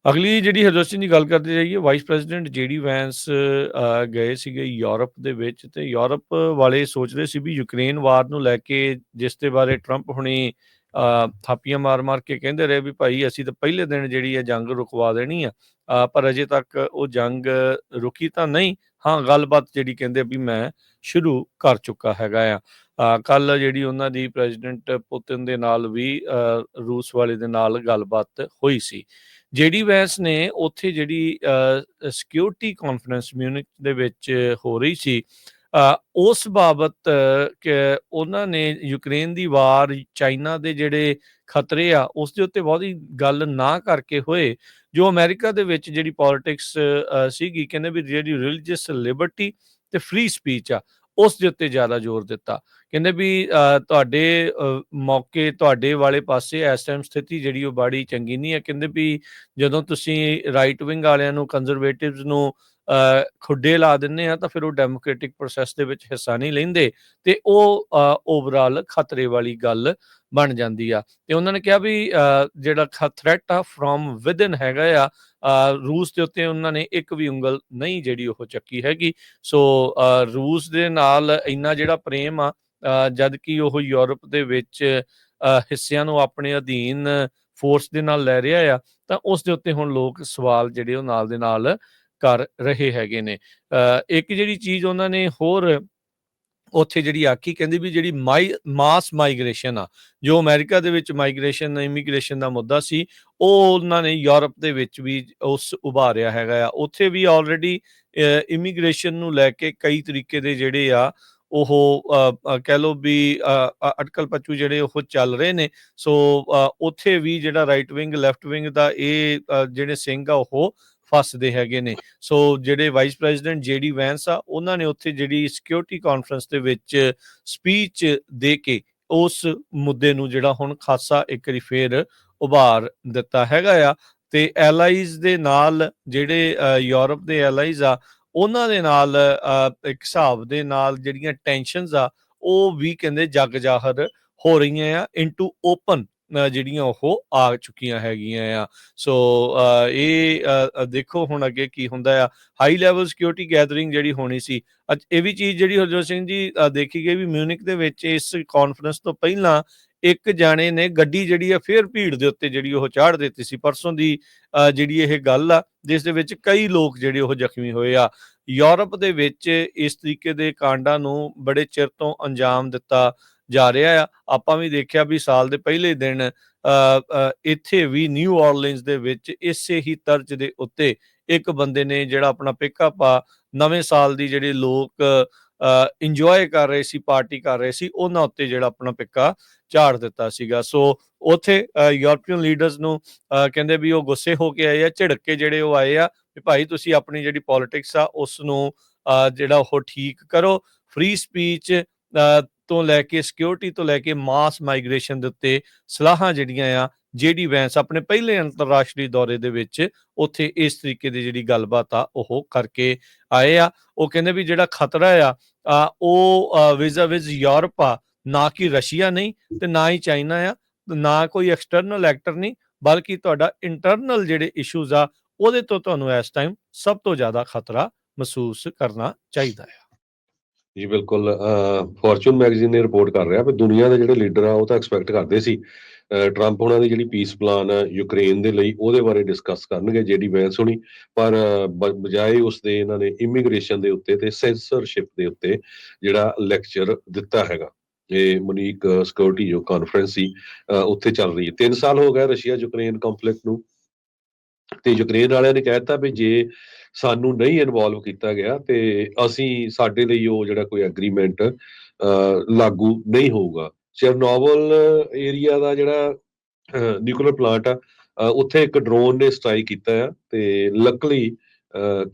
ਅਗਲੀ ਜਿਹੜੀ ਹਰਜੋਤ ਸਿੰਘ ਦੀ ਗੱਲ ਕਰਦੇ ਜਾਈਏ, ਵਾਈਸ ਪ੍ਰੈਜ਼ੀਡੈਂਟ ਜੇਡੀ ਵੈਂਸ ਗਏ ਸੀਗੇ ਯੂਰਪ ਦੇ ਵਿੱਚ, ਤੇ ਯੂਰਪ ਵਾਲੇ ਸੋਚ ਰਹੇ ਸੀ ਵੀ ਯੂਕਰੇਨ ਵਾਰ ਨੂੰ ਲੈ ਕੇ, ਜਿਸ ਦੇ ਬਾਰੇ ਟਰੰਪ ਹੁਣੀ ਥਾਪੀਆਂ ਮਾਰ ਕੇ ਕਹਿੰਦੇ ਰਹੇ ਵੀ ਭਾਈ ਅਸੀਂ ਤਾਂ ਪਹਿਲੇ ਦਿਨ ਜਿਹੜੀ ਹੈ ਜੰਗ ਰੁਕਵਾ ਦੇਣੀ ਆ, ਪਰ ਅਜੇ ਤੱਕ ਉਹ ਜੰਗ ਰੁਕੀ ਤਾਂ ਨਹੀਂ। ਹਾਂ, ਗੱਲਬਾਤ ਜਿਹੜੀ ਕਹਿੰਦੇ ਵੀ ਮੈਂ ਸ਼ੁਰੂ ਕਰ ਚੁੱਕਾ ਹੈਗਾ ਆ। ਕੱਲ ਜਿਹੜੀ ਉਹਨਾਂ ਦੀ ਪ੍ਰੈਜ਼ੀਡੈਂਟ ਪੁਤਿਨ ਦੇ ਨਾਲ ਵੀ ਰੂਸ ਵਾਲੇ ਦੇ ਨਾਲ ਗੱਲਬਾਤ ਹੋਈ ਸੀ। ਜੇਡੀ ਵੈਂਸ ਨੇ ਉੱਥੇ ਜਿਹੜੀ ਸਿਕਿਉਰਿਟੀ ਕਾਨਫਰੰਸ ਮਿਊਨਿਕ ਦੇ ਵਿੱਚ ਹੋ ਰਹੀ ਸੀ, ਉਸ ਬਾਬਤ ਕਿ ਉਹਨਾਂ ਨੇ ਯੂਕਰੇਨ ਦੀ ਵਾਰ, ਚਾਈਨਾ ਦੇ ਜਿਹੜੇ ਖਤਰੇ ਆ, ਉਸ ਦੇ ਉੱਤੇ ਬਹੁਤੀ ਗੱਲ ਨਾ ਕਰਕੇ ਹੋਏ, ਜੋ ਅਮਰੀਕਾ ਦੇ ਵਿੱਚ ਜਿਹੜੀ ਪੋਲੀਟਿਕਸ ਸੀਗੀ, ਕਹਿੰਦੇ ਵੀ ਜਿਹੜੀ ਰਿਲੀਜੀਅਸ ਲਿਬਰਟੀ ਤੇ ਫ੍ਰੀ ਸਪੀਚ ਆ, ਉਸ ਦੇ ਉੱਤੇ ਜ਼ਿਆਦਾ ਜ਼ੋਰ ਦਿੱਤਾ। ਕਹਿੰਦੇ ਵੀ ਤੁਹਾਡੇ ਮੌਕੇ, ਤੁਹਾਡੇ ਵਾਲੇ ਪਾਸੇ ਇਸ ਟਾਈਮ ਸਥਿਤੀ ਜਿਹੜੀ ਉਹ ਬੜੀ ਚੰਗੀ ਨਹੀਂ ਹੈ। ਕਹਿੰਦੇ ਵੀ ਜਦੋਂ ਤੁਸੀਂ ਰਾਈਟ ਵਿੰਗ ਵਾਲਿਆਂ ਨੂੰ, ਕੰਜ਼ਰਵੇਟਿਵਸ ਨੂੰ ਖੁੱਡੇ ਲਾ ਦਿੰਦੇ ਆ, ਤਾਂ ਫਿਰ ਉਹ ਡੈਮੋਕ੍ਰੈਟਿਕ ਪ੍ਰੋਸੈਸ ਦੇ ਵਿੱਚ ਹਿੱਸਾ ਨਹੀਂ ਲੈਂਦੇ, ਤੇ ਉਹ ਓਵਰਆਲ ਖਤਰੇ ਵਾਲੀ ਗੱਲ ਬਣ ਜਾਂਦੀ ਆ। ਤੇ ਉਹਨਾਂ ਨੇ ਕਿਹਾ ਵੀ ਜਿਹੜਾ ਥ੍ਰੈਟ ਆ ਫਰੋਮ ਵਿਦਨ ਹੈਗਾ ਆ, ਰੂਸ ਦੇ ਉੱਤੇ ਉਹਨਾਂ ਨੇ ਇੱਕ ਵੀ ਉਂਗਲ ਨਹੀਂ ਜਿਹੜੀ ਉਹ ਚੱਕੀ ਹੈਗੀ। ਸੋ ਰੂਸ ਦੇ ਨਾਲ ਇੰਨਾ ਜਿਹੜਾ ਪ੍ਰੇਮ ਆ, ਜਦ ਕਿ ਉਹ ਯੂਰਪ ਦੇ ਵਿੱਚ ਹਿੱਸਿਆਂ ਨੂੰ ਆਪਣੇ ਅਧੀਨ ਫੋਰਸ ਦੇ ਨਾਲ ਲੈ ਰਿਹਾ ਆ, ਤਾਂ ਉਸ ਦੇ ਉੱਤੇ ਹੁਣ ਲੋਕ ਸਵਾਲ ਜਿਹੜੇ ਉਹ ਨਾਲ ਦੇ ਨਾਲ ਕਰ ਰਹੇ ਹੈਗੇ ਨੇ। ਇੱਕ ਜਿਹੜੀ ਚੀਜ਼ ਉਹਨਾਂ ਨੇ ਹੋਰ ਉੱਥੇ ਜਿਹੜੀ ਆਖੀ, ਕਹਿੰਦੀ ਵੀ ਜਿਹੜੀ ਮਾਸ ਮਾਈਗ੍ਰੇਸ਼ਨ ਆ, ਜੋ ਅਮਰੀਕਾ ਦੇ ਵਿੱਚ ਮਾਈਗ੍ਰੇਸ਼ਨ, ਇਮੀਗ੍ਰੇਸ਼ਨ ਦਾ ਮੁੱਦਾ ਸੀ, ਉਹ ਉਹਨਾਂ ਨੇ ਯੂਰਪ ਦੇ ਵਿੱਚ ਵੀ ਉਸ ਉਭਾਰਿਆ ਹੈਗਾ ਆ। ਉੱਥੇ ਵੀ ਆਲਰੇਡੀ ਇਮੀਗ੍ਰੇਸ਼ਨ ਨੂੰ ਲੈ ਕੇ ਕਈ ਤਰੀਕੇ ਦੇ ਜਿਹੜੇ ਆ ਉਹ ਕਹਿ ਲਓ ਵੀ ਅਟਕਲ ਪੱਚੂ ਜਿਹੜੇ ਉਹ ਚੱਲ ਰਹੇ ਨੇ। ਸੋ ਉੱਥੇ ਵੀ ਜਿਹੜਾ ਰਾਈਟ ਵਿੰਗ, ਲੈਫਟ ਵਿੰਗ ਦਾ ਇਹ ਜਿਹੜੇ ਸਿੰਘ ਆ ਉਹ ਫਸਦੇ ਹੈਗੇ ਨੇ। ਸੋ ਜਿਹੜੇ ਵਾਈਸ ਪ੍ਰੈਜ਼ੀਡੈਂਟ ਜੇਡੀ ਵੈਂਸ ਆ, ਉਹਨਾਂ ਨੇ ਉੱਥੇ ਜਿਹੜੀ ਸਿਕਿਉਰਿਟੀ ਕਾਨਫਰੰਸ ਦੇ ਵਿੱਚ ਸਪੀਚ ਦੇ ਕੇ ਉਸ ਮੁੱਦੇ ਨੂੰ ਜਿਹੜਾ ਹੁਣ ਖਾਸਾ ਇੱਕ ਵਾਰੀ ਫੇਰ ਉਭਾਰ ਦਿੱਤਾ ਹੈਗਾ ਆ। ਤੇ ਐਲਾਈਜ਼ ਦੇ ਨਾਲ, ਜਿਹੜੇ ਯੂਰਪ ਦੇ ਐਲਾਈਜ਼ ਆ, ਉਹਨਾਂ ਦੇ ਨਾਲ ਇੱਕ ਹਿਸਾਬ ਦੇ ਨਾਲ ਜਿਹੜੀਆਂ ਟੈਨਸ਼ਨਸ ਆ, ਉਹ ਵੀ ਕਹਿੰਦੇ ਜਗ ਜ਼ਾਹਰ ਹੋ ਰਹੀਆਂ ਆ, ਇਨਟੂ ਓਪਨ ਜਿਹੜੀਆਂ ਉਹ ਆ ਚੁੱਕੀਆਂ ਹੈਗੀਆਂ ਆ। ਸੋ ਇਹ ਦੇਖੋ ਹੁਣ ਅੱਗੇ ਕੀ ਹੁੰਦਾ ਆ। ਹਾਈ ਲੈਵਲ ਸਿਕਿਉਰਿਟੀ ਗੈਦਰਿੰਗ ਜਿਹੜੀ ਹੋਣੀ ਸੀ, ਇਹ ਵੀ ਚੀਜ਼ ਜਿਹੜੀ ਹਰਜੋਤ ਸਿੰਘ ਜੀ ਦੇਖੀ ਗਈ ਵੀ ਮਿਊਨਿਕ ਦੇ ਵਿੱਚ ਇਸ ਕਾਨਫਰੰਸ ਤੋਂ ਪਹਿਲਾਂ ਇੱਕ ਜਾਣੇ ਨੇ ਗੱਡੀ ਜਿਹੜੀ ਆ ਫੇਰ ਭੀੜ ਦੇ ਉੱਤੇ ਜਿਹੜੀ ਉਹ ਚਾੜ ਦਿੱਤੀ ਸੀ। ਪਰਸੋਂ ਦੀ ਜਿਹੜੀ ਇਹ ਗੱਲ ਆ, ਜਿਸ ਦੇ ਵਿੱਚ ਕਈ ਲੋਕ ਜਿਹੜੇ ਉਹ ਜ਼ਖਮੀ ਹੋਏ ਆ। ਯੂਰਪ ਦੇ ਵਿੱਚ ਇਸ ਤਰੀਕੇ ਦੇ ਕਾਂਡਾਂ ਨੂੰ ਬੜੇ ਚਿਰ ਤੋਂ ਅੰਜਾਮ ਦਿੱਤਾ ਜਾ ਰਿਹਾ ਆ। ਆਪਾਂ ਵੀ ਦੇਖਿਆ ਵੀ ਸਾਲ ਦੇ ਪਹਿਲੇ ਦਿਨ ਇੱਥੇ ਵੀ ਨਿਊ ਆਰਲੀਨਸ ਦੇ ਵਿੱਚ ਇਸੇ ਹੀ ਤਰਜ਼ ਦੇ ਉੱਤੇ ਇੱਕ ਬੰਦੇ ਨੇ ਜਿਹੜਾ ਆਪਣਾ ਪਿਕਅਪ ਆ, ਨਵੇਂ ਸਾਲ ਦੀ ਜਿਹੜੇ ਲੋਕ ਇੰਜੋਏ ਕਰ ਰਹੇ ਸੀ, ਪਾਰਟੀ ਕਰ ਰਹੇ ਸੀ, ਉਹਨਾਂ ਉੱਤੇ ਜਿਹੜਾ ਆਪਣਾ ਪਿੱਕਾ ਝਾੜ ਦਿੱਤਾ ਸੀਗਾ। ਸੋ ਉੱਥੇ ਯੂਰਪੀਅਨ ਲੀਡਰਸ ਨੂੰ ਕਹਿੰਦੇ ਵੀ ਉਹ ਗੁੱਸੇ ਹੋ ਕੇ ਆਏ ਆ, ਝਿੜਕ ਕੇ ਜਿਹੜੇ ਉਹ ਆਏ ਆ ਵੀ ਭਾਈ ਤੁਸੀਂ ਆਪਣੀ ਜਿਹੜੀ ਪੋਲੀਟਿਕਸ ਆ ਉਸ ਨੂੰ ਜਿਹੜਾ ਉਹ ਠੀਕ ਕਰੋ। ਫ੍ਰੀ ਸਪੀਚ ਤੋਂ ਲੈ ਕੇ, ਸਿਕਿਉਰਿਟੀ ਤੋਂ ਲੈ ਕੇ, ਮਾਸ ਮਾਈਗ੍ਰੇਸ਼ਨ ਦੇ ਉੱਤੇ ਸਲਾਹਾਂ ਜਿਹੜੀਆਂ ਆ, ਜੇਡੀ ਵੈਂਸ ਆਪਣੇ ਪਹਿਲੇ ਅੰਤਰਰਾਸ਼ਟਰੀ ਦੌਰੇ ਦੇ ਵਿੱਚ ਉੱਥੇ ਇਸ ਤਰੀਕੇ ਦੀ ਜਿਹੜੀ ਗੱਲਬਾਤ ਆ ਉਹ ਕਰਕੇ ਆਏ ਆ। ਉਹ ਕਹਿੰਦੇ ਵੀ ਜਿਹੜਾ ਖਤਰਾ ਆ ਉਹ ਵਿਜ਼ ਯੂਰਪ ਆ, ਨਾ ਕਿ ਰਸ਼ੀਆ ਨਹੀਂ ਤੇ ਨਾ ਹੀ ਚਾਈਨਾ ਆ, ਨਾ ਕੋਈ ਐਕਸਟਰਨਲ ਐਕਟਰ ਨਹੀਂ, ਬਲਕਿ ਤੁਹਾਡਾ ਇੰਟਰਨਲ ਜਿਹੜੇ ਇਸ਼ੂਜ਼ ਆ ਉਹਦੇ ਤੋਂ ਤੁਹਾਨੂੰ ਇਸ ਟਾਈਮ ਸਭ ਤੋਂ ਜ਼ਿਆਦਾ ਖਤਰਾ ਮਹਿਸੂਸ ਕਰਨਾ ਚਾਹੀਦਾ ਆ। ਜੀ ਬਿਲਕੁਲ। ਫੋਰਚੂਨ ਮੈਗਜ਼ੀਨ ਨੇ ਰਿਪੋਰਟ ਕਰ ਰਿਹਾ ਵੀ ਦੁਨੀਆ ਦੇ ਜਿਹੜੇ ਲੀਡਰ ਆ ਉਹ ਤਾਂ ਐਕਸਪੈਕਟ ਕਰਦੇ ਸੀ ਟਰੰਪ ਉਹਨਾਂ ਦੀ ਜਿਹੜੀ ਪੀਸ ਪਲਾਨ ਆ ਯੂਕਰੇਨ ਦੇ ਲਈ ਉਹਦੇ ਬਾਰੇ ਡਿਸਕਸ ਕਰਨਗੇ ਜੇਡੀ ਵੈਂਸ ਹੋਣੀ, ਪਰ ਬਜਾਏ ਉਸਦੇ ਇਹਨਾਂ ਨੇ ਇਮੀਗ੍ਰੇਸ਼ਨ ਦੇ ਉੱਤੇ ਤੇ ਸੈਂਸਰਸ਼ਿਪ ਦੇ ਉੱਤੇ ਜਿਹੜਾ ਲੈਕਚਰ ਦਿੱਤਾ ਹੈਗਾ। ਇਹ ਮੁਨੀਕ ਸਿਕਿਉਰਿਟੀ ਜੋ ਕਾਨਫਰੰਸ ਸੀ ਉੱਥੇ ਚੱਲ ਰਹੀ ਹੈ। 3 ਸਾਲ ਹੋ ਗਏ ਰਸ਼ੀਆ ਯੂਕਰੇਨ ਕੰਫਲਿਕਟ ਨੂੰ, ਤੇ ਯੂਕਰੇਨ ਵਾਲਿਆਂ ਨੇ ਕਹਿ ਦਿੱਤਾ ਵੀ ਜੇ ਸਾਨੂੰ ਨਹੀਂ ਇਨਵੋਲਵ ਕੀਤਾ ਗਿਆ ਤੇ ਅਸੀਂ, ਸਾਡੇ ਲਈ ਉਹ ਜਿਹੜਾ ਕੋਈ ਐਗਰੀਮੈਂਟ ਲਾਗੂ ਨਹੀਂ ਹੋਊਗਾ। ਚਰਨੋਬਲ ਏਰੀਆ ਦਾ ਜਿਹੜਾ ਨਿਊਕਲੀਅਰ ਪਲਾਂਟ ਆ, ਉੱਥੇ ਇੱਕ ਡਰੋਨ ਨੇ ਸਟ੍ਰਾਈਕ ਕੀਤਾ ਆ ਤੇ ਲੱਕਲੀ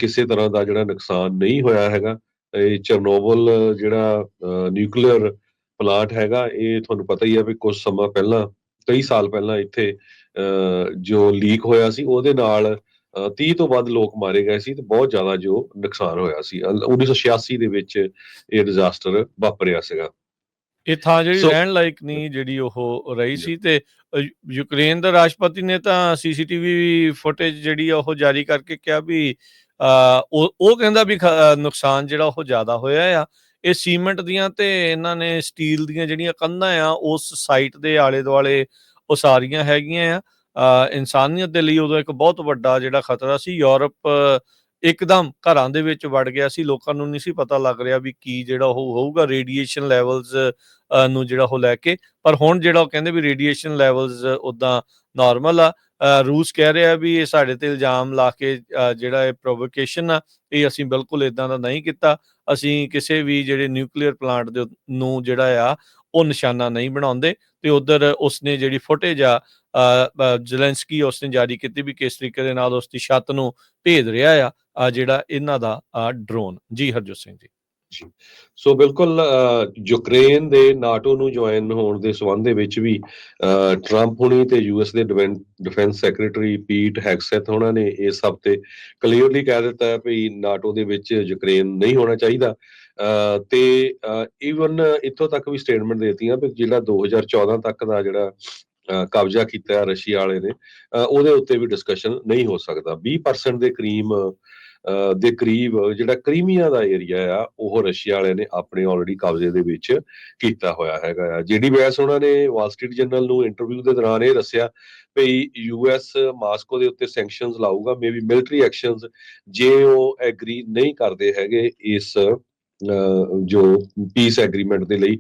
ਕਿਸੇ ਤਰ੍ਹਾਂ ਦਾ ਜਿਹੜਾ ਨੁਕਸਾਨ ਨਹੀਂ ਹੋਇਆ ਹੈਗਾ। ਇਹ ਚਰਨੋਬਲ ਜਿਹੜਾ ਨਿਊਕਲੀਅਰ ਪਲਾਂਟ ਹੈਗਾ, ਇਹ ਤੁਹਾਨੂੰ ਪਤਾ ਹੀ ਆ ਵੀ ਕੁਝ ਸਮਾਂ ਪਹਿਲਾਂ, ਕਈ ਸਾਲ ਪਹਿਲਾਂ ਇੱਥੇ ਜੋ ਲੀਕ ਹੋਇਆ ਸੀ ਉਹਦੇ ਨਾਲ 30 ਤੋਂ ਵੱਧ ਲੋਕ ਮਾਰੇ ਗਏ ਸੀ ਤੇ ਬਹੁਤ ਜ਼ਿਆਦਾ ਜੋ ਨੁਕਸਾਨ ਹੋਇਆ ਸੀ। 1986 ਦੇ ਵਿੱਚ ਇਹ ਡਿਜ਼ਾਸਟਰ ਵਾਪਰਿਆ ਸੀਗਾ। ਇਹ ਥਾਂ ਜਿਹੜੀ ਸੋ ਰਹਿਣ ਲਾਇਕ ਨਹੀਂ ਜਿਹੜੀ ਉਹ ਰਹੀ ਸੀ ਤੇ ਯੂਕਰੇਨ ਦੇ ਰਾਸ਼ਟਰਪਤੀ ਨੇ ਤਾਂ ਸੀਸੀਟੀਵੀ ਫੁਟੇਜ ਜਿਹੜੀ ਆ ਉਹ ਜਾਰੀ ਕਰਕੇ ਕਿਹਾ ਵੀ ਉਹ ਕਹਿੰਦਾ ਵੀ ਨੁਕਸਾਨ ਜਿਹੜਾ ਉਹ ਜ਼ਿਆਦਾ ਹੋਇਆ ਆ। ਇਹ ਸੀਮੈਂਟ ਦੀਆਂ ਤੇ ਇਹਨਾਂ ਨੇ ਸਟੀਲ ਦੀਆਂ ਜਿਹੜੀਆਂ ਕੰਧਾਂ ਆ ਉਸ ਸਾਈਟ ਦੇ ਆਲੇ ਦੁਆਲੇ ਉਸਾਰੀਆਂ ਹੈਗੀਆਂ ਆ। ਇਨਸਾਨੀਅਤ ਦੇ ਲਈ ਉਦੋਂ ਇੱਕ ਬਹੁਤ ਵੱਡਾ ਜਿਹੜਾ ਖਤਰਾ ਸੀ। ਯੂਰਪ ਇੱਕਦਮ ਘਰਾਂ ਦੇ ਵਿੱਚ ਵੜ ਗਿਆ ਸੀ। ਲੋਕਾਂ ਨੂੰ ਨਹੀਂ ਸੀ ਪਤਾ ਲੱਗ ਰਿਹਾ ਵੀ ਕੀ ਜਿਹੜਾ ਉਹ ਹੋਊਗਾ ਰੇਡੀਏਸ਼ਨ ਲੈਵਲਸ ਨੂੰ ਜਿਹੜਾ ਉਹ ਲੈ ਕੇ। ਪਰ ਹੁਣ ਜਿਹੜਾ ਉਹ ਕਹਿੰਦੇ ਵੀ ਰੇਡੀਏਸ਼ਨ ਲੈਵਲਸ ਉੱਦਾਂ ਨਾਰਮਲ ਆ। ਰੂਸ ਕਹਿ ਰਿਹਾ ਵੀ ਇਹ ਸਾਡੇ ਤੇ ਇਲਜ਼ਾਮ ਲਾ ਕੇ ਜਿਹੜਾ ਇਹ ਪ੍ਰੋਵੋਕੇਸ਼ਨ ਆ, ਇਹ ਅਸੀਂ ਬਿਲਕੁਲ ਇੱਦਾਂ ਦਾ ਨਹੀਂ ਕੀਤਾ। ਅਸੀਂ ਕਿਸੇ ਵੀ ਜਿਹੜੇ ਨਿਊਕਲੀਅਰ ਪਲਾਂਟ ਦੇ ਨੂੰ ਜਿਹੜਾ ਆ ਉਹ ਨਿਸ਼ਾਨਾ ਨਹੀਂ ਬਣਾਉਂਦੇ। ਤੇ ਉੱਧਰ ਉਸਨੇ ਜਿਹੜੀ ਫੁਟੇਜ ਆ ਜ਼ੈਲੈਂਸਕੀ ਉਸਨੇ ਜਾਰੀ ਕੀਤੀ ਵੀ ਕਿਸ ਤਰੀਕੇ ਦੇ ਨਾਲ ਉਸਦੀ ਛੱਤ ਨੂੰ ਭੇਦ ਰਿਹਾ ਆ ਜਿਹੜਾ ਇਹਨਾਂ ਦਾ ਡਰੋਨ। ਜੀ ਹਰਜੋਤ ਸਿੰਘ ਜੀ। ਜੀ ਸੋ ਬਿਲਕੁਲ ਯੂਕਰੇਨ ਦੇ ਨਾਟੋ ਨੂੰ ਜੁਆਇਨ ਹੋਣ ਦੇ ਸੰਬੰਧ ਦੇ ਵਿੱਚ ਵੀ ਟਰੰਪ ਹੁਣੀ ਤੇ ਯੂਐਸ ਦੇ ਡਿਫੈਂਸ ਸੈਕਟਰੀ ਪੀਟ ਹੈਗਸੈਥ ਉਹਨਾਂ ਨੇ ਇਸ ਹਫ਼ਤੇ ਕਲੀਅਰਲੀ ਕਹਿ ਦਿੱਤਾ ਹੈ ਵੀ ਨਾਟੋ ਦੇ ਵਿੱਚ ਯੂਕਰੇਨ ਨਹੀਂ ਹੋਣਾ ਚਾਹੀਦਾ। ਤੇ ਈਵਨ ਇੱਥੋਂ ਤੱਕ ਵੀ ਸਟੇਟਮੈਂਟ ਦੇਤੀਆਂ ਵੀ ਜਿਹੜਾ 2014 ਤੱਕ ਦਾ ਜਿਹੜਾ ਕਬਜ਼ਾ ਕੀਤਾ ਰਸ਼ੀਆ ਵਾਲੇ ਨੇ ਉਹਦੇ ਉੱਤੇ ਵੀ ਡਿਸਕਸ਼ਨ ਨਹੀਂ ਹੋ ਸਕਦਾ। 20% ਦੇ ਕਰੀਬ ਜਿਹੜਾ ਕ੍ਰੀਮੀਆ ਦਾ ਏਰੀਆ ਆ ਉਹ ਰਸ਼ੀਆ ਵਾਲਿਆਂ ਨੇ ਆਪਣੇ ਆਲਰੇਡੀ ਕਬਜ਼ੇ ਦੇ ਵਿੱਚ ਕੀਤਾ ਹੋਇਆ ਹੈਗਾ ਆ। ਜਿਹੜੀ ਵੈਸ ਉਹਨਾਂ ਨੇ ਵਾਲ ਸਟਰੀਟ ਜਰਨਲ ਨੂੰ ਇੰਟਰਵਿਊ ਦੇ ਦੌਰਾਨ ਇਹ ਦੱਸਿਆ ਵੀ ਯੂਐਸ ਮਾਸਕੋ ਦੇ ਉੱਤੇ ਸੈਂਕਸ਼ਨਸ ਲਾਊਗਾ, ਮੇਬੀ ਮਿਲਟਰੀ ਐਕਸ਼ਨਸ, ਜੇ ਉਹ ਐਗਰੀ ਨਹੀਂ ਕਰਦੇ ਹੈਗੇ ਇਸ ਜੋ ਪੀਸ ਐਗਰੀਮੈਂਟ ਦੇ ਲਈ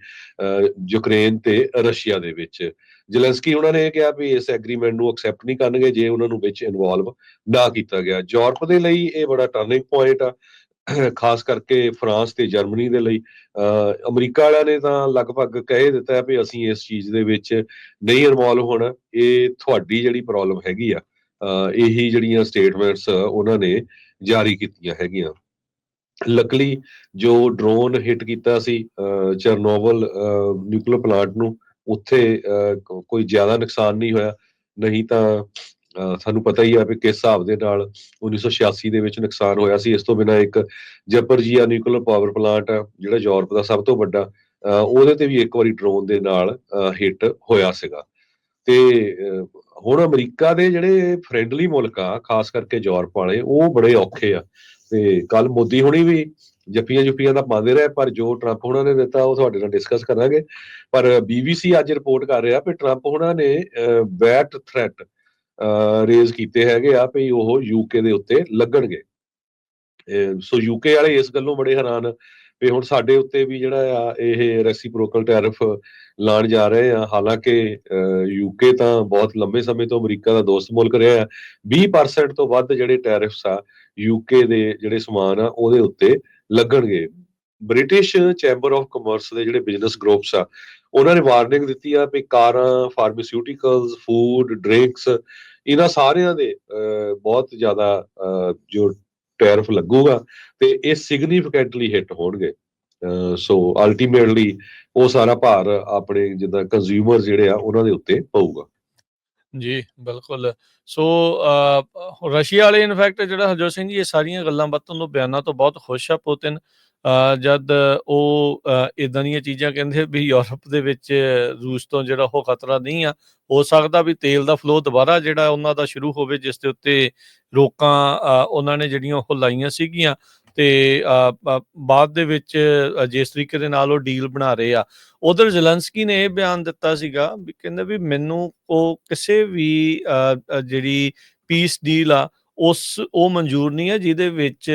ਯੂਕਰੇਨ ਤੇ ਰਸ਼ੀਆ ਦੇ ਵਿੱਚ। ਜ਼ੈਲੈਂਸਕੀ ਉਹਨਾਂ ਨੇ ਇਹ ਕਿਹਾ ਵੀ ਇਸ ਐਗਰੀਮੈਂਟ ਨੂੰ ਐਕਸੈਪਟ ਨਹੀਂ ਕਰਨਗੇ ਜੇ ਉਹਨਾਂ ਨੂੰ ਵਿੱਚ ਇਨਵੋਲਵ ਨਾ ਕੀਤਾ ਗਿਆ। ਯੂਰਪ ਦੇ ਲਈ ਇਹ ਬੜਾ ਟਰਨਿੰਗ ਪੁਆਇੰਟ ਆ, ਖਾਸ ਕਰਕੇ ਫਰਾਂਸ ਤੇ ਜਰਮਨੀ ਦੇ ਲਈ। ਅਮਰੀਕਾ ਵਾਲਿਆਂ ਨੇ ਤਾਂ ਲਗਭਗ ਕਹਿ ਦਿੱਤਾ ਵੀ ਅਸੀਂ ਇਸ ਚੀਜ਼ ਦੇ ਵਿੱਚ ਨਹੀਂ ਇਨਵੋਲਵ ਹੋਣਾ, ਇਹ ਤੁਹਾਡੀ ਜਿਹੜੀ ਪ੍ਰੋਬਲਮ ਹੈਗੀ ਆ। ਇਹੀ ਜਿਹੜੀਆਂ ਸਟੇਟਮੈਂਟਸ ਉਹਨਾਂ ਨੇ ਜਾਰੀ ਕੀਤੀਆਂ ਹੈਗੀਆਂ। ਲੱਕਲੀ ਜੋ ਡਰੋਨ ਹਿੱਟ ਕੀਤਾ ਸੀ ਚਰਨੋਬਲ ਨਿਊਕਲੀਅਰ ਪਲਾਂਟ ਨੂੰ, ਉੱਥੇ ਕੋਈ ਜ਼ਿਆਦਾ ਨੁਕਸਾਨ ਨਹੀਂ ਹੋਇਆ। ਨਹੀਂ ਤਾਂ ਸਾਨੂੰ ਪਤਾ ਹੀ ਆ ਵੀ ਕਿਸ ਹਿਸਾਬ ਦੇ ਨਾਲ 1986 ਦੇ ਵਿੱਚ ਨੁਕਸਾਨ ਹੋਇਆ ਸੀ। ਇਸ ਤੋਂ ਬਿਨਾਂ ਇੱਕ ਜ਼ੈਪੋਰਿਝੀਆ ਨਿਊਕਲੀਅਰ ਪਾਵਰ ਪਲਾਂਟ ਆ ਜਿਹੜਾ ਯੂਰਪ ਦਾ ਸਭ ਤੋਂ ਵੱਡਾ, ਉਹਦੇ ਤੇ ਵੀ ਇੱਕ ਵਾਰੀ ਡਰੋਨ ਦੇ ਨਾਲ ਹਿੱਟ ਹੋਇਆ ਸੀਗਾ। ਤੇ ਹੁਣ ਅਮਰੀਕਾ ਦੇ ਜਿਹੜੇ ਫਰੈਂਡਲੀ ਮੁਲਕ ਆ, ਖਾਸ ਕਰਕੇ ਯੂਰਪ ਵਾਲੇ, ਉਹ ਬੜੇ ਔਖੇ ਆ। ਤੇ ਕੱਲ ਮੋਦੀ ਹੁਣੀ ਵੀ ਜੱਫੀਆਂ ਤਾਂ ਪਾਉਂਦੇ ਰਹੇ, ਪਰ ਜੋ ਟਰੰਪ ਹੁਣਾਂ ਨੇ ਦਿੱਤਾ ਉਹ ਤੁਹਾਡੇ ਨਾਲ ਡਿਸਕਸ ਕਰਾਂਗੇ। ਪਰ BBC ਅੱਜ ਰਿਪੋਰਟ ਕਰ ਰਿਹਾ ਵੀ ਟਰੰਪ ਹੁਣਾਂ ਨੇ ਵੈਟ ਥ੍ਰੈਟ ਰੇਜ਼ ਕੀਤੇ ਹੈਗੇ ਆ ਵੀ ਉਹ ਯੂਕੇ ਦੇ ਉੱਤੇ ਲੱਗਣਗੇ। ਸੋ ਯੂਕੇ ਵਾਲੇ ਇਸ ਗੱਲੋਂ ਬੜੇ ਹੈਰਾਨ ਵੀ ਹੁਣ ਸਾਡੇ ਉੱਤੇ ਵੀ ਜਿਹੜਾ ਆ ਇਹ ਰੈਸੀਪ੍ਰੋਕਲ ਟੈਰਿਫ ਲਾਉਣ ਜਾ ਰਹੇ ਆ। ਹਾਲਾਂਕਿ ਯੂਕੇ ਤਾਂ ਬਹੁਤ ਲੰਬੇ ਸਮੇਂ ਤੋਂ ਅਮਰੀਕਾ ਦਾ ਦੋਸਤ ਮੁਲਕ ਰਿਹਾ ਆ। 20% ਤੋਂ ਵੱਧ ਜਿਹੜੇ ਟੈਰਿਫਸ ਆ ਯੂਕੇ ਦੇ ਜਿਹੜੇ ਸਮਾਨ ਆ ਉਹਦੇ ਉੱਤੇ ਲੱਗਣਗੇ। ਬ੍ਰਿਟਿਸ਼ ਚੈਂਬਰ ਆਫ ਕਾਮਰਸ ਦੇ ਜਿਹੜੇ ਬਿਜ਼ਨਸ ਗਰੁੱਪਸ ਆ ਉਹਨਾਂ ਨੇ ਵਾਰਨਿੰਗ ਦਿੱਤੀ ਆ ਵੀ ਕਾਰਾਂ, ਫਾਰਮਾਸਿਊਟੀਕਲਸ, ਫੂਡ, ਡਰਿੰਕਸ, ਇਹਨਾਂ ਸਾਰਿਆਂ ਦੇ ਬਹੁਤ ਜ਼ਿਆਦਾ ਜੋ ਟੈਰਿਫ ਲੱਗੂਗਾ ਤੇ ਇਹ ਸਿਗਨੀਫਿਕੈਂਟਲੀ ਹਿੱਟ ਹੋਣਗੇ। ਸੋ ਅਲਟੀਮੇਟਲੀ ਉਹ ਸਾਰਾ ਭਾਰ ਆਪਣੇ ਜਿੱਦਾਂ ਕੰਜ਼ਿਊਮਰ ਜਿਹੜੇ ਆ ਉਹਨਾਂ ਦੇ ਉੱਤੇ ਪਊਗਾ। ਜੀ ਬਿਲਕੁਲ। ਸੋ ਰਸ਼ੀਆ ਵਾਲੇ ਇਨਫੈਕਟ ਜਿਹੜਾ ਹਰਜੋਤ ਸਿੰਘ ਜੀ ਇਹ ਸਾਰੀਆਂ ਗੱਲਾਂ ਬਾਤਾਂ ਤੋਂ ਬਿਆਨਾਂ ਤੋਂ ਬਹੁਤ ਖੁਸ਼ ਆ ਪੁਤਿਨ। ਜਦ ਉਹ ਇੱਦਾਂ ਦੀਆਂ ਚੀਜ਼ਾਂ ਕਹਿੰਦੇ ਵੀ ਯੂਰਪ ਦੇ ਵਿੱਚ ਰੂਸ ਤੋਂ ਜਿਹੜਾ ਉਹ ਖਤਰਾ ਨਹੀਂ ਆ। ਹੋ ਸਕਦਾ ਵੀ ਤੇਲ ਦਾ ਫਲੋ ਦੁਬਾਰਾ ਜਿਹੜਾ ਉਹਨਾਂ ਦਾ ਸ਼ੁਰੂ ਹੋਵੇ, ਜਿਸ ਦੇ ਉੱਤੇ ਰੋਕਾਂ ਉਹਨਾਂ ਨੇ ਜਿਹੜੀਆਂ ਉਹ ਲਾਈਆਂ ਸੀਗੀਆਂ। ਤੇ ਬਾਅਦ ਦੇ ਵਿੱਚ ਜਿਸ ਤਰੀਕੇ ਦੇ ਨਾਲ ਉਹ ਡੀਲ ਬਣਾ ਰਹੇ ਆ। ਉਧਰ ਜ਼ੈਲੈਂਸਕੀ ਨੇ ਇਹ ਬਿਆਨ ਦਿੱਤਾ ਸੀਗਾ ਵੀ ਕਹਿੰਦੇ ਵੀ ਮੈਨੂੰ ਉਹ ਕਿਸੇ ਵੀ ਜਿਹੜੀ ਪੀਸ ਡੀਲ ਆ ਉਹ ਮਨਜ਼ੂਰ ਨਹੀਂ ਹੈ ਜਿਹਦੇ ਵਿੱਚ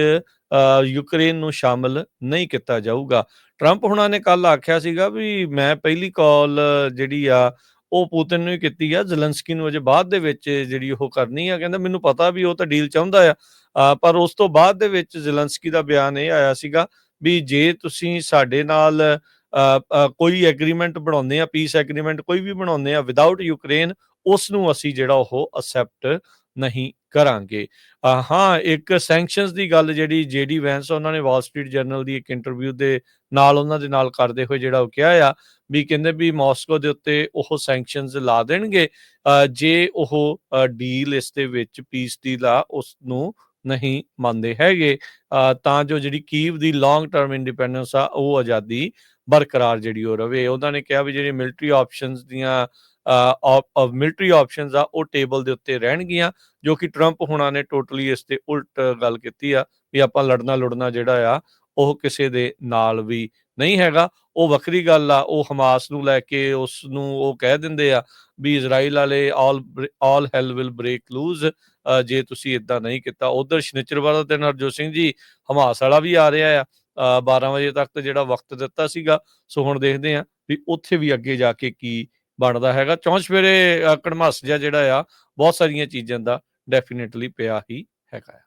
ਯੂਕਰੇਨ ਨੂੰ ਸ਼ਾਮਲ ਨਹੀਂ ਕੀਤਾ ਜਾਊਗਾ। ਟਰੰਪ ਹੁਣਾਂ ਨੇ ਕੱਲ ਆਖਿਆ ਸੀਗਾ ਵੀ ਮੈਂ ਪਹਿਲੀ ਕਾਲ ਜਿਹੜੀ ਆ ਉਹ ਪੁਤਿਨ ਨੂੰ ਹੀ ਕੀਤੀ ਆ, ਜ਼ੈਲੈਂਸਕੀ ਨੂੰ ਅਜੇ ਬਾਅਦ ਦੇ ਵਿੱਚ ਜਿਹੜੀ ਉਹ ਕਰਨੀ ਆ। ਕਹਿੰਦਾ ਮੈਨੂੰ ਪਤਾ ਵੀ ਉਹ ਤਾਂ ਡੀਲ ਚਾਹੁੰਦਾ ਆ। ਪਰ ਉਸ ਤੋਂ ਬਾਅਦ ਦੇ ਵਿੱਚ ਜ਼ੈਲੈਂਸਕੀ ਦਾ ਬਿਆਨ ਇਹ ਆਇਆ ਸੀਗਾ ਵੀ ਜੇ ਤੁਸੀਂ ਸਾਡੇ ਨਾਲ ਕੋਈ ਐਗਰੀਮੈਂਟ ਬਣਾਉਂਦੇ ਆ, ਪੀਸ ਐਗਰੀਮੈਂਟ ਕੋਈ ਵੀ ਬਣਾਉਂਦੇ ਆ ਵਿਦਆਊਟ ਯੂਕਰੇਨ, ਉਸ ਨੂੰ ਅਸੀਂ ਜਿਹੜਾ ਉਹ ਅਸੈਪਟ ਨਹੀਂ ਕਰਾਂਗੇ। ਹਾਂ, ਇੱਕ ਸੈਂਕਸ਼ਨਸ ਦੀ ਗੱਲ ਜਿਹੜੀ JD ਵੈਂਸ ਉਹਨਾਂ ਨੇ ਵਾਲ ਸਟਰੀਟ ਜਰਨਲ ਦੀ ਇੱਕ ਇੰਟਰਵਿਊ ਦੇ ਨਾਲ ਉਹਨਾਂ ਦੇ ਨਾਲ ਕਰਦੇ ਹੋਏ ਜਿਹੜਾ ਉਹ ਕਿਹਾ ਆ ਵੀ ਕਹਿੰਦੇ ਵੀ ਮਾਸਕੋ ਦੇ ਉੱਤੇ ਉਹ ਸੈਂਕਸ਼ਨਸ ਲਾ ਦੇਣਗੇ ਜੇ ਉਹ ਡੀਲ ਇਸ ਦੇ ਵਿੱਚ ਪੀਸ ਡੀਲ ਆ ਉਸ ਨੂੰ ਨਹੀਂ ਮੰਨਦੇ ਹੈਗੇ, ਤਾਂ ਜੋ ਜਿਹੜੀ ਕੀਵ ਦੀ ਲੌਂਗ ਟਰਮ ਇੰਡੀਪੈਂਡੈਂਸ ਆ ਉਹ ਆਜ਼ਾਦੀ ਬਰਕਰਾਰ ਜਿਹੜੀ ਉਹ ਰਵੇ। ਉਹਨਾਂ ਨੇ ਕਿਹਾ ਵੀ ਜਿਹੜੀ ਮਿਲਟਰੀ ਆਪਸ਼ਨਸ ਦੀਆਂ ਮਿਲਟਰੀ ਆਪਸ਼ਨਸ ਆ ਉਹ ਟੇਬਲ ਦੇ ਉੱਤੇ ਰਹਿਣਗੀਆਂ, ਜੋ ਕਿ ਟਰੰਪ ਹੁਣਾਂ ਨੇ ਟੋਟਲੀ ਇਸ ਤੇ ਉਲਟ ਗੱਲ ਕੀਤੀ ਆ ਵੀ ਆਪਾਂ ਲੜਨਾ ਜਿਹੜਾ ਆ ਉਹ ਕਿਸੇ ਦੇ ਨਾਲ ਵੀ ਨਹੀਂ ਹੈਗਾ। ਉਹ ਵੱਖਰੀ ਗੱਲ ਆ, ਉਹ ਹਮਾਸ ਨੂੰ ਲੈ ਕੇ ਉਸ ਨੂੰ ਉਹ ਕਹਿ ਦਿੰਦੇ ਆ ਵੀ ਇਜ਼ਰਾਈਲ ਵਾਲੇ ਆਲ ਹੈਲ ਵਿਲ ਬ੍ਰੇਕ ਲੂਜ਼ ਜੇ ਤੁਸੀਂ ਇਦਾਂ ਨਹੀਂ ਕੀਤਾ। ਉਧਰ ਸ਼ਨੀਚਰਵਾਰ ਦਾ ਦਿਨ ਹਰਜੋਤ ਸਿੰਘ ਜੀ ਹਮਾਸ ਵਾਲਾ ਵੀ ਆ ਰਿਹਾ ਆ 12 ਵਜੇ ਤੱਕ ਜਿਹੜਾ ਵਕਤ ਦਿੱਤਾ ਸੀਗਾ। ਸੋ ਹੁਣ ਦੇਖਦੇ ਆ ਵੀ ਉੱਥੇ ਵੀ ਅੱਗੇ ਜਾ ਕੇ ਕੀ ਬਣਦਾ ਹੈਗਾ। ਚੌਂ ਚੁਫੇਰੇ ਕੜਮਾਸ ਜਿਹਾ ਜਿਹੜਾ ਆ ਬਹੁਤ ਸਾਰੀਆਂ ਚੀਜ਼ਾਂ ਦਾ ਡੈਫੀਨੇਟਲੀ ਪਿਆ ਹੀ ਹੈਗਾ।